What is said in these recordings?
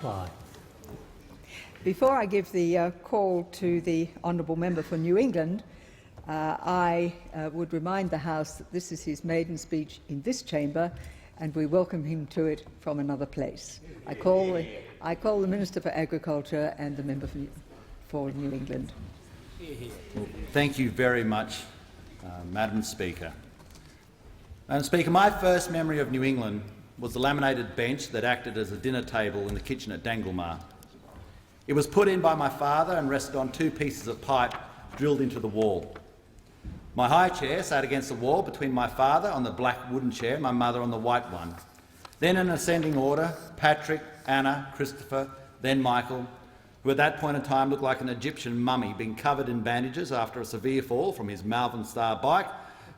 Bye. Before I give the call to the Honourable Member for New England, I would remind the House that this is his maiden speech in this chamber, and we welcome him to it from another place. I call the Minister for Agriculture and the Member for New England. Well, thank you very much, Madam Speaker. Madam Speaker, my first memory of New England was the laminated bench that acted as a dinner table in the kitchen at Danglemar. It was put in by my father and rested on two pieces of pipe drilled into the wall. My high chair sat against the wall between my father on the black wooden chair and my mother on the white one. Then in ascending order, Patrick, Anna, Christopher, then Michael, who at that point in time looked like an Egyptian mummy being covered in bandages after a severe fall from his Malvern Star bike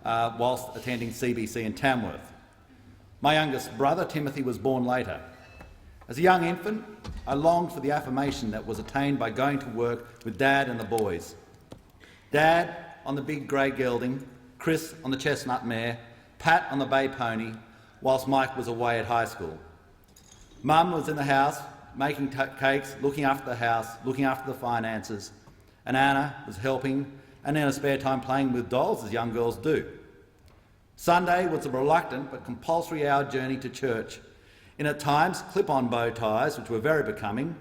whilst attending CBC in Tamworth. My youngest brother, Timothy, was born later. As a young infant, I longed for the affirmation that was attained by going to work with Dad and the boys. Dad on the big grey gelding, Chris on the chestnut mare, Pat on the bay pony, whilst Mike was away at high school. Mum was in the house, making cakes, looking after the house, looking after the finances, and Anna was helping and in her spare time playing with dolls, as young girls do. Sunday was a reluctant but compulsory hour journey to church, in at times clip-on bow ties, which were very becoming,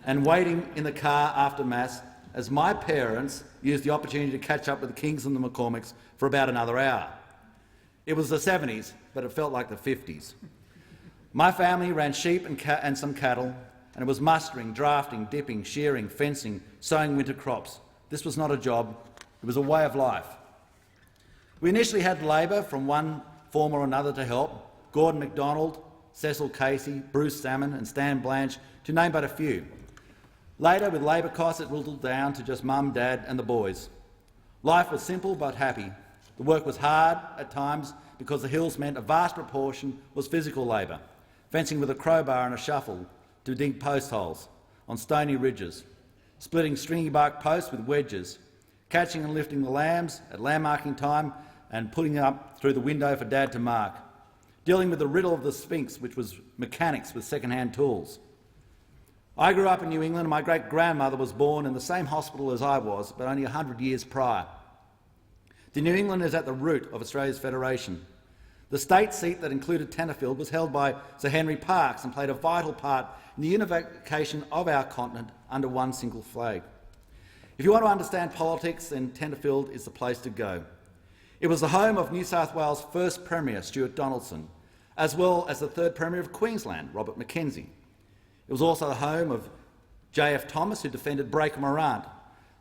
and waiting in the car after Mass as my parents used the opportunity to catch up with the Kings and the McCormicks for about another hour. It was the 70s, but it felt like the 50s. My family ran sheep and some cattle, and it was mustering, drafting, dipping, shearing, fencing, sowing winter crops. This was not a job, it was a way of life. We initially had labour from one form or another to help: Gordon MacDonald, Cecil Casey, Bruce Salmon and Stan Blanche, to name but a few. Later, with labour costs, it whittled down to just Mum, Dad and the boys. Life was simple but happy. The work was hard at times because the hills meant a vast proportion was physical labour, fencing with a crowbar and a shovel to dig post holes on stony ridges, splitting stringy bark posts with wedges, catching and lifting the lambs at lamb marking time and putting them up through the window for Dad to mark, dealing with the riddle of the Sphinx, which was mechanics with second-hand tools. I grew up in New England, and my great-grandmother was born in the same hospital as I was, but only 100 years prior. The New England is at the root of Australia's federation. The state seat that included Tenterfield was held by Sir Henry Parkes and played a vital part in the unification of our continent under one single flag. If you want to understand politics, then Tenterfield is the place to go. It was the home of New South Wales' first Premier, Stuart Donaldson, as well as the third Premier of Queensland, Robert Mackenzie. It was also the home of J.F. Thomas, who defended Breaker Morant,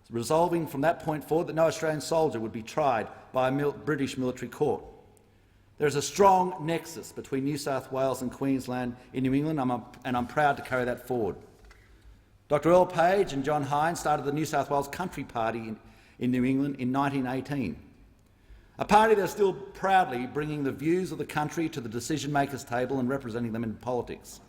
resolving from that point forward that no Australian soldier would be tried by a British military court. There is a strong nexus between New South Wales and Queensland in New England, and I'm proud to carry that forward. Dr Earl Page and John Hines started the New South Wales Country Party in New England in 1918. A party that is still proudly bringing the views of the country to the decision-makers' table and representing them in politics.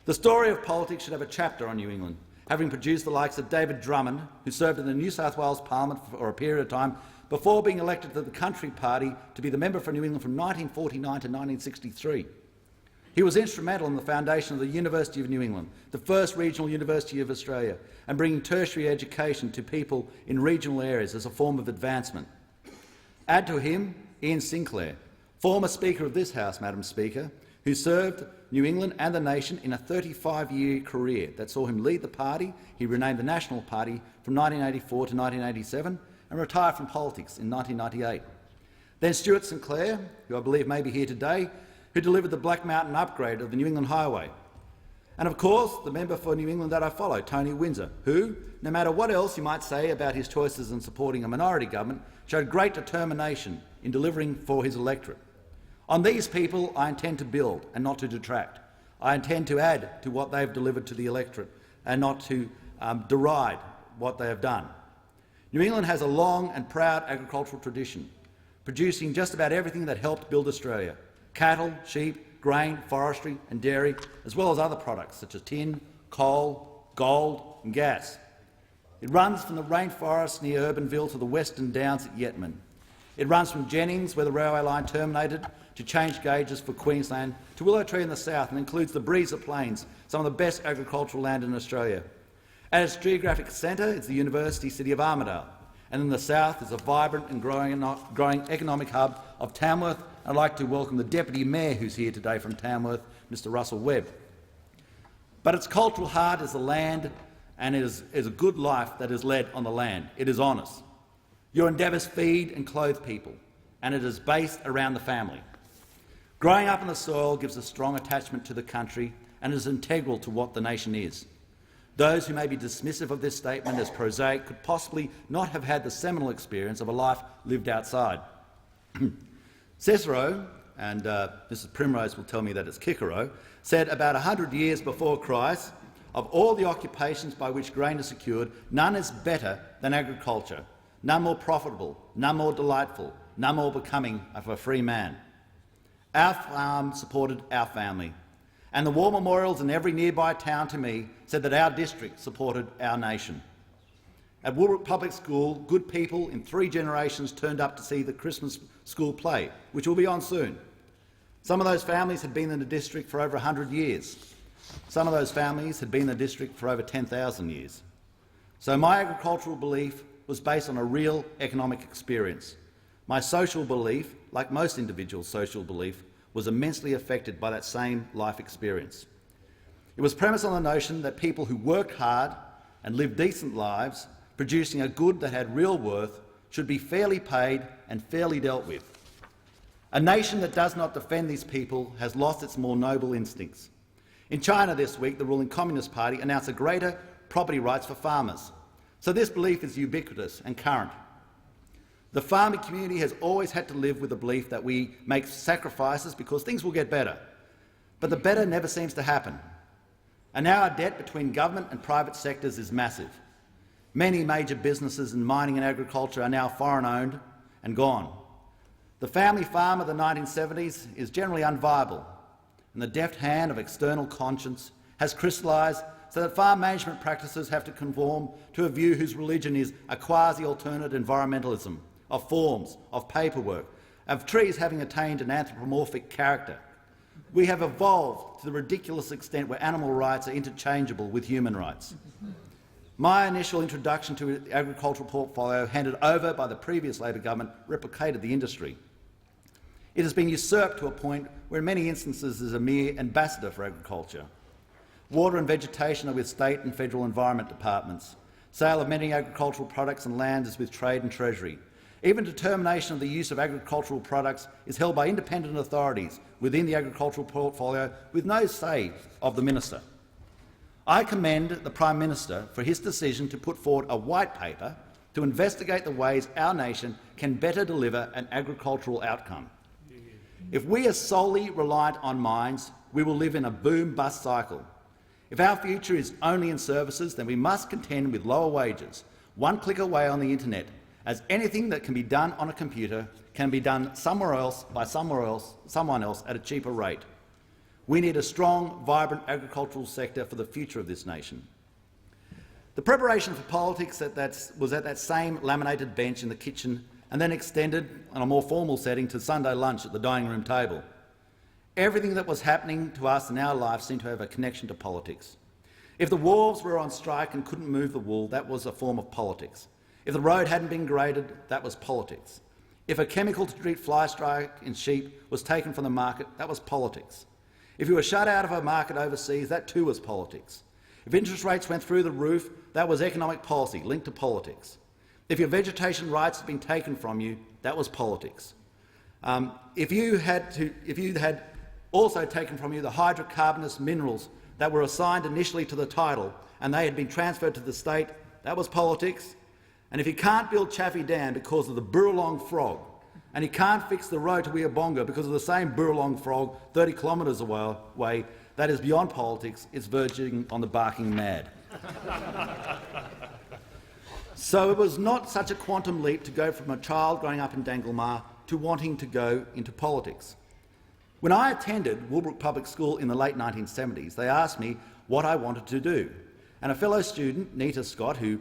The story of politics should have a chapter on New England, having produced the likes of David Drummond, who served in the New South Wales Parliament for a period of time before being elected to the Country Party to be the member for New England from 1949 to 1963. He was instrumental in the foundation of the University of New England, the first regional university of Australia, and bringing tertiary education to people in regional areas as a form of advancement. Add to him Ian Sinclair, former Speaker of this House, Madam Speaker, who served New England and the nation in a 35-year career that saw him lead the party. He renamed the National Party from 1984 to 1987 and retired from politics in 1998. Then Stuart Sinclair, who I believe may be here today, who delivered the Black Mountain upgrade of the New England Highway. And of course, the member for New England that I follow, Tony Windsor, who, no matter what else you might say about his choices in supporting a minority government, showed great determination in delivering for his electorate. On these people I intend to build and not to detract. I intend to add to what they've delivered to the electorate and not to deride what they have done. New England has a long and proud agricultural tradition, producing just about everything that helped build Australia: cattle, sheep, grain, forestry and dairy, as well as other products such as tin, coal, gold and gas. It runs from the rainforest near Urbanville to the Western Downs at Yetman. It runs from Jennings, where the railway line terminated, to change gauges for Queensland, to Willow Tree in the south, and includes the Breezer Plains, some of the best agricultural land in Australia. At its geographic centre is the university city of Armidale, and in the south is a vibrant and growing economic hub of Tamworth. I'd like to welcome the Deputy Mayor who's here today from Tamworth, Mr Russell Webb. But its cultural heart is the land, and it is a good life that is led on the land. It is honest. Your endeavours feed and clothe people, and it is based around the family. Growing up in the soil gives a strong attachment to the country and is integral to what the nation is. Those who may be dismissive of this statement as prosaic could possibly not have had the seminal experience of a life lived outside. Cicero, and Mrs Primrose will tell me that it's Cicero, said about 100 years before Christ, of all the occupations by which grain is secured, none is better than agriculture, none more profitable, none more delightful, none more becoming of a free man. Our farm supported our family, and the war memorials in every nearby town to me said that our district supported our nation. At Woolbrook Public School, good people in 3 generations turned up to see the Christmas school play, which will be on soon. Some of those families had been in the district for over 100 years. Some of those families had been in the district for over 10,000 years. So my agricultural belief was based on a real economic experience. My social belief, like most individuals' social belief, was immensely affected by that same life experience. It was premised on the notion that people who worked hard and lived decent lives, producing a good that had real worth, should be fairly paid and fairly dealt with. A nation that does not defend these people has lost its more noble instincts. In China this week, the ruling Communist Party announced a greater property rights for farmers. So this belief is ubiquitous and current. The farming community has always had to live with the belief that we make sacrifices because things will get better. But the better never seems to happen. And now our debt between government and private sectors is massive. Many major businesses in mining and agriculture are now foreign-owned and gone. The family farm of the 1970s is generally unviable, and the deft hand of external conscience has crystallised so that farm management practices have to conform to a view whose religion is a quasi-alternate environmentalism, of forms, of paperwork, of trees having attained an anthropomorphic character. We have evolved to the ridiculous extent where animal rights are interchangeable with human rights. My initial introduction to the agricultural portfolio, handed over by the previous Labor government, replicated the industry. It has been usurped to a point where in many instances is a mere ambassador for agriculture. Water and vegetation are with state and federal environment departments. Sale of many agricultural products and land is with Trade and Treasury. Even determination of the use of agricultural products is held by independent authorities within the agricultural portfolio with no say of the minister. I commend the Prime Minister for his decision to put forward a white paper to investigate the ways our nation can better deliver an agricultural outcome. If we are solely reliant on mines, we will live in a boom-bust cycle. If our future is only in services, then we must contend with lower wages, one click away on the internet, as anything that can be done on a computer can be done somewhere else by someone else at a cheaper rate. We need a strong, vibrant agricultural sector for the future of this nation. The preparation for politics was at that same laminated bench in the kitchen and then extended on a more formal setting to Sunday lunch at the dining room table. Everything that was happening to us in our lives seemed to have a connection to politics. If the wolves were on strike and couldn't move the wool, that was a form of politics. If the road hadn't been graded, that was politics. If a chemical to treat fly strike in sheep was taken from the market, that was politics. If you were shut out of a market overseas, that too was politics. If interest rates went through the roof, that was economic policy linked to politics. If your vegetation rights had been taken from you, that was politics. If you had also taken from you the hydrocarbonous minerals that were assigned initially to the title and they had been transferred to the state, that was politics. And if you can't build Chaffey Dam because of the Burralong frog, and you can't fix the road to Weabonga because of the same Burralong frog 30 kilometres away, that is beyond politics, it's verging on the barking mad. So it was not such a quantum leap to go from a child growing up in Danglemar to wanting to go into politics. When I attended Woolbrook Public School in the late 1970s, they asked me what I wanted to do. And a fellow student, Nita Scott, who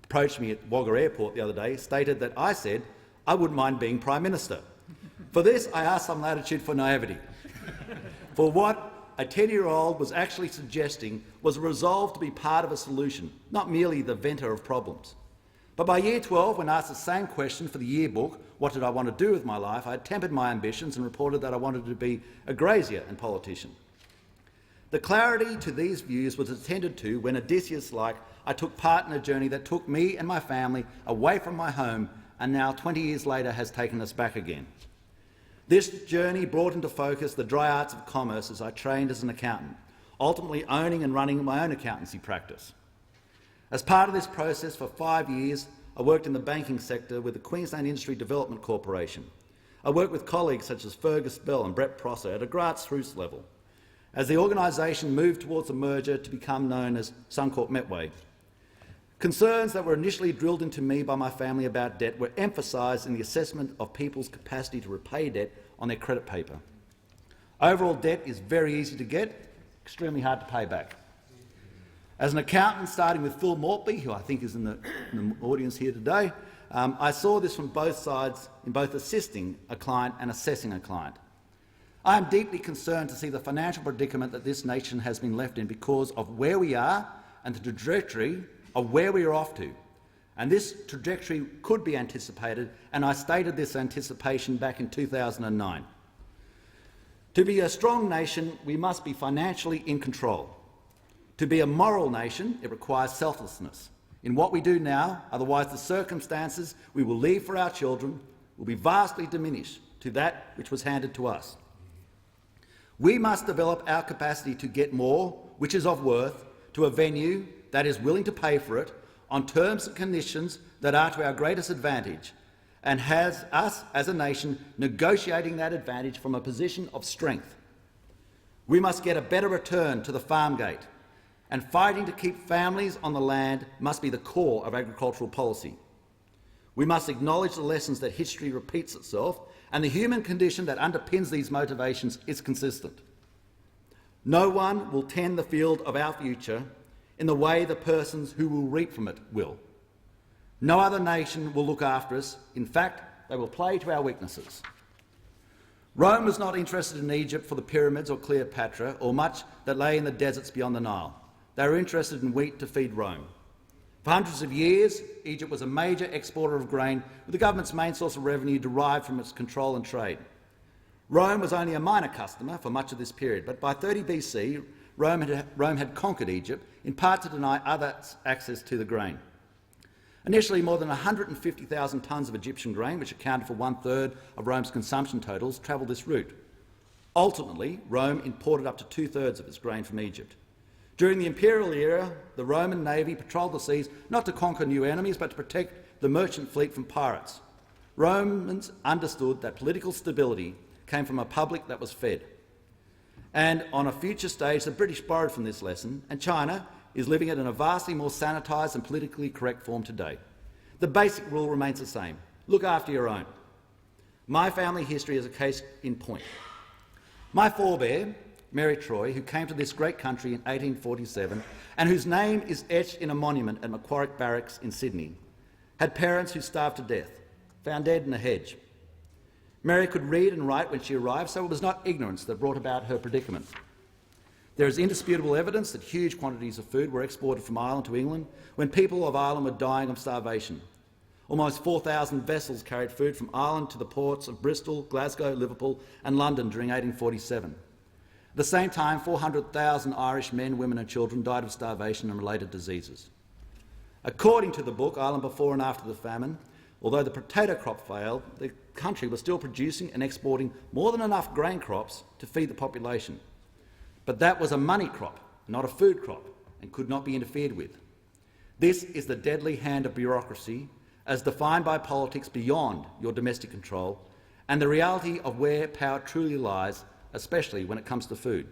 approached me at Wagga Airport the other day, stated that I said I wouldn't mind being Prime Minister. For this, I ask some latitude for naivety. For what a 10-year-old was actually suggesting was a resolve to be part of a solution, not merely the venter of problems. But by year 12, when asked the same question for the yearbook, what did I want to do with my life, I had tempered my ambitions and reported that I wanted to be a grazier and politician. The clarity to these views was attended to when, Odysseus-like, I took part in a journey that took me and my family away from my home and now, 20 years later, has taken us back again. This journey brought into focus the dry arts of commerce as I trained as an accountant, ultimately owning and running my own accountancy practice. As part of this process, for 5 years, I worked in the banking sector with the Queensland Industry Development Corporation. I worked with colleagues such as Fergus Bell and Brett Prosser at a grassroots level, as the organisation moved towards a merger to become known as Suncorp Metway. Concerns that were initially drilled into me by my family about debt were emphasised in the assessment of people's capacity to repay debt on their credit paper. Overall debt is very easy to get, extremely hard to pay back. As an accountant, starting with Phil Mortley, who I think is in the audience here today, I saw this from both sides in both assisting a client and assessing a client. I am deeply concerned to see the financial predicament that this nation has been left in because of where we are and the trajectory of where we are off to. And this trajectory could be anticipated, and I stated this anticipation back in 2009. To be a strong nation, we must be financially in control. To be a moral nation, it requires selflessness in what we do now, otherwise the circumstances we will leave for our children will be vastly diminished to that which was handed to us. We must develop our capacity to get more, which is of worth, to a venue that is willing to pay for it on terms and conditions that are to our greatest advantage, and has us as a nation negotiating that advantage from a position of strength. We must get a better return to the farm gate, and fighting to keep families on the land must be the core of agricultural policy. We must acknowledge the lessons that history repeats itself, and the human condition that underpins these motivations is consistent. No one will tend the field of our future in the way the persons who will reap from it will. No other nation will look after us. In fact, they will play to our weaknesses. Rome was not interested in Egypt for the pyramids or Cleopatra or much that lay in the deserts beyond the Nile. They were interested in wheat to feed Rome. For hundreds of years, Egypt was a major exporter of grain, with the government's main source of revenue derived from its control and trade. Rome was only a minor customer for much of this period, but by 30 BC, Rome had conquered Egypt, in part to deny others access to the grain. Initially, more than 150,000 tonnes of Egyptian grain, which accounted for 1/3 of Rome's consumption totals, travelled this route. Ultimately, Rome imported up to 2/3 of its grain from Egypt. During the imperial era, the Roman navy patrolled the seas not to conquer new enemies, but to protect the merchant fleet from pirates. Romans understood that political stability came from a public that was fed. And on a future stage, the British borrowed from this lesson, and China is living it in a vastly more sanitised and politically correct form today. The basic rule remains the same: look after your own. My family history is a case in point. My forebear, Mary Troy, who came to this great country in 1847 and whose name is etched in a monument at Macquarie Barracks in Sydney, had parents who starved to death, found dead in a hedge. Mary could read and write when she arrived, so it was not ignorance that brought about her predicament. There is indisputable evidence that huge quantities of food were exported from Ireland to England when people of Ireland were dying of starvation. Almost 4,000 vessels carried food from Ireland to the ports of Bristol, Glasgow, Liverpool and London during 1847. At the same time, 400,000 Irish men, women and children died of starvation and related diseases. According to the book Ireland Before and After the Famine, although the potato crop failed, the country was still producing and exporting more than enough grain crops to feed the population. But that was a money crop, not a food crop, and could not be interfered with. This is the deadly hand of bureaucracy, as defined by politics beyond your domestic control, and the reality of where power truly lies, especially when it comes to food.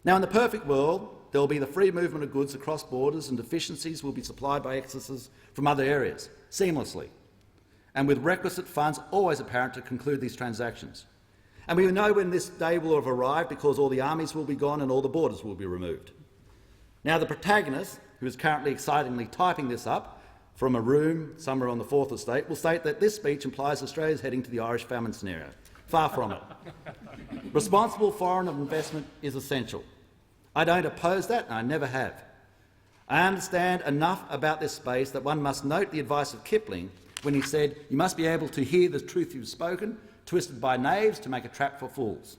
Now, in the perfect world, there will be the free movement of goods across borders, and deficiencies will be supplied by excesses from other areas, seamlessly, and with requisite funds always apparent to conclude these transactions. And we know when this day will have arrived because all the armies will be gone and all the borders will be removed. Now, the protagonist, who is currently excitingly typing this up from a room somewhere on the Fourth Estate, will state that this speech implies Australia is heading to the Irish famine scenario. Far from it. Responsible foreign investment is essential. I don't oppose that, and I never have. I understand enough about this space that one must note the advice of Kipling when he said, "You must be able to hear the truth you've spoken, twisted by knaves to make a trap for fools."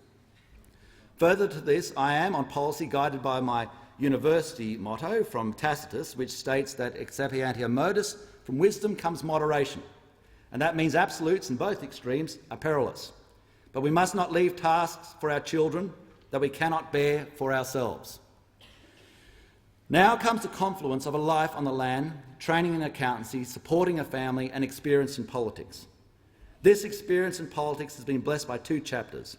Further to this, I am on policy guided by my university motto from Tacitus, which states that ex sapientia modus, from wisdom comes moderation, and that means absolutes in both extremes are perilous. But we must not leave tasks for our children that we cannot bear for ourselves. Now comes the confluence of a life on the land, training in accountancy, supporting a family and experience in politics. This experience in politics has been blessed by two chapters,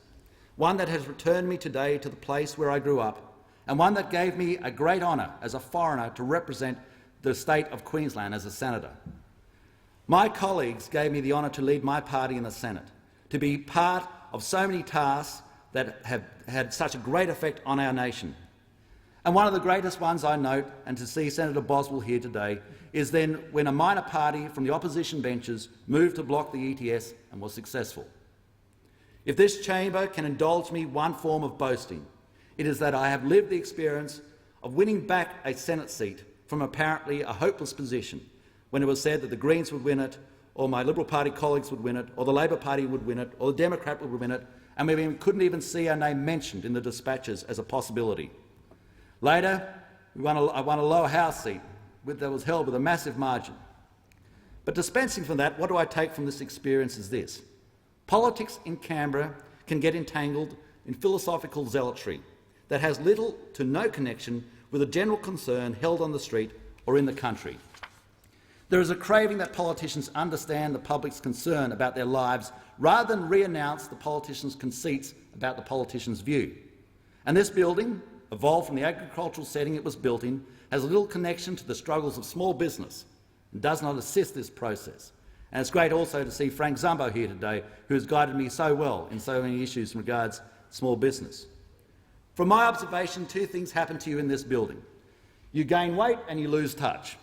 one that has returned me today to the place where I grew up, and one that gave me a great honour as a foreigner to represent the state of Queensland as a senator. My colleagues gave me the honour to lead my party in the Senate, to be part of so many tasks that have had such a great effect on our nation. And one of the greatest ones I note, and to see Senator Boswell here today, is then when a minor party from the opposition benches moved to block the ETS and was successful. If this chamber can indulge me one form of boasting, it is that I have lived the experience of winning back a Senate seat from apparently a hopeless position when it was said that the Greens would win it, or my Liberal Party colleagues would win it, or the Labor Party would win it, or the Democrat would win it, and we couldn't even see our name mentioned in the dispatches as a possibility. Later, I won a lower house seat that was held with a massive margin. But dispensing from that, what do I take from this experience is this. Politics in Canberra can get entangled in philosophical zealotry that has little to no connection with a general concern held on the street or in the country. There is a craving that politicians understand the public's concern about their lives rather than re-announce the politician's conceits about the politician's view. And this building, evolved from the agricultural setting it was built in, has little connection to the struggles of small business and does not assist this process. And it's great also to see Frank Zumbo here today, who has guided me so well in so many issues in regards to small business. From my observation, two things happen to you in this building. You gain weight and you lose touch.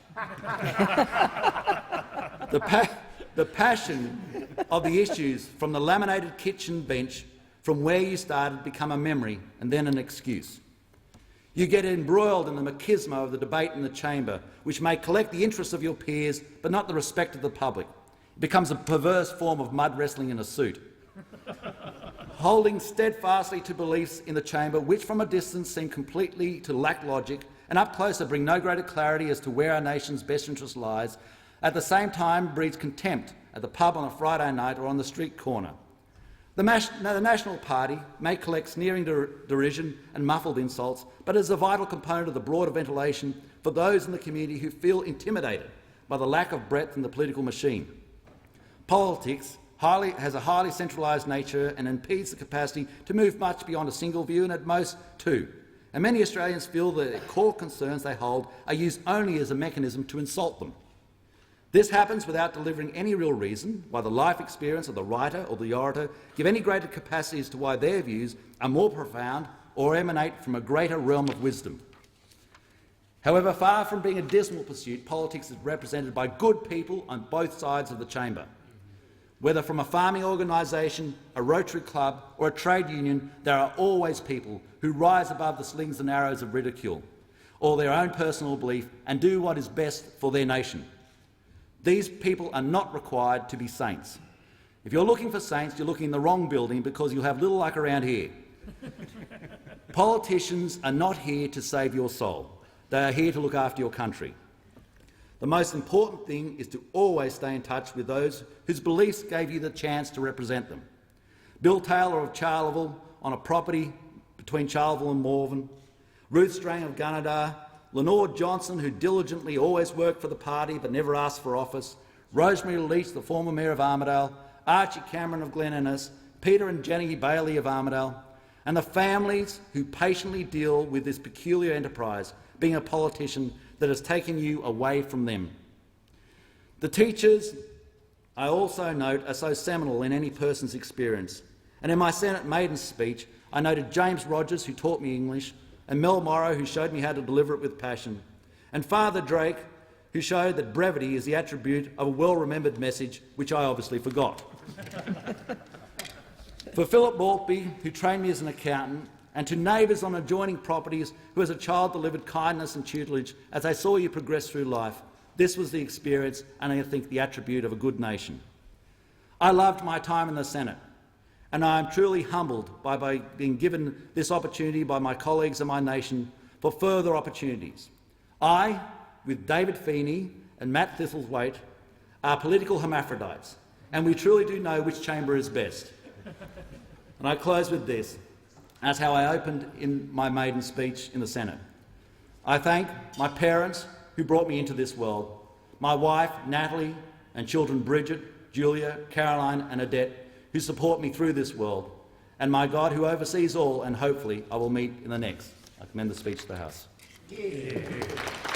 The passion of the issues from the laminated kitchen bench from where you started become a memory and then an excuse. You get embroiled in the machismo of the debate in the chamber, which may collect the interests of your peers but not the respect of the public. It becomes a perverse form of mud wrestling in a suit. Holding steadfastly to beliefs in the chamber which from a distance seem completely to lack logic and up closer bring no greater clarity as to where our nation's best interest lies, at the same time breeds contempt at the pub on a Friday night or on the street corner. The National Party may collect sneering derision and muffled insults, but is a vital component of the broader ventilation for those in the community who feel intimidated by the lack of breadth in the political machine. Politics has a highly centralised nature and impedes the capacity to move much beyond a single view and at most two. And many Australians feel that the core concerns they hold are used only as a mechanism to insult them. This happens without delivering any real reason why the life experience of the writer or the orator give any greater capacity as to why their views are more profound or emanate from a greater realm of wisdom. However, far from being a dismal pursuit, politics is represented by good people on both sides of the chamber. Whether from a farming organisation, a Rotary Club or a trade union, there are always people who rise above the slings and arrows of ridicule or their own personal belief and do what is best for their nation. These people are not required to be saints. If you're looking for saints, you're looking in the wrong building because you'll have little luck around here. Politicians are not here to save your soul. They are here to look after your country. The most important thing is to always stay in touch with those whose beliefs gave you the chance to represent them. Bill Taylor of Charleville on a property between Charleville and Morven, Ruth Strang of Gunnedah, Lenore Johnson, who diligently always worked for the party but never asked for office, Rosemary Leach, the former Mayor of Armidale, Archie Cameron of Glen Innes, Peter and Jenny Bailey of Armidale, and the families who patiently deal with this peculiar enterprise, being a politician that has taken you away from them. The teachers, I also note, are so seminal in any person's experience. And in my Senate Maiden speech, I noted James Rogers, who taught me English, and Mel Morrow, who showed me how to deliver it with passion, and Father Drake, who showed that brevity is the attribute of a well-remembered message, which I obviously forgot. For Philip Maltby, who trained me as an accountant, and to neighbours on adjoining properties who as a child delivered kindness and tutelage as they saw you progress through life, this was the experience and I think the attribute of a good nation. I loved my time in the Senate, and I am truly humbled by being given this opportunity by my colleagues and my nation for further opportunities. I, with David Feeney and Matt Thistlethwaite, are political hermaphrodites, and we truly do know which chamber is best. And I close with this. That's how I opened in my maiden speech in the Senate. I thank my parents who brought me into this world, my wife Natalie and children Bridget, Julia, Caroline and Adette, who support me through this world, and my God who oversees all and hopefully I will meet in the next. I commend the speech to the House. Yeah.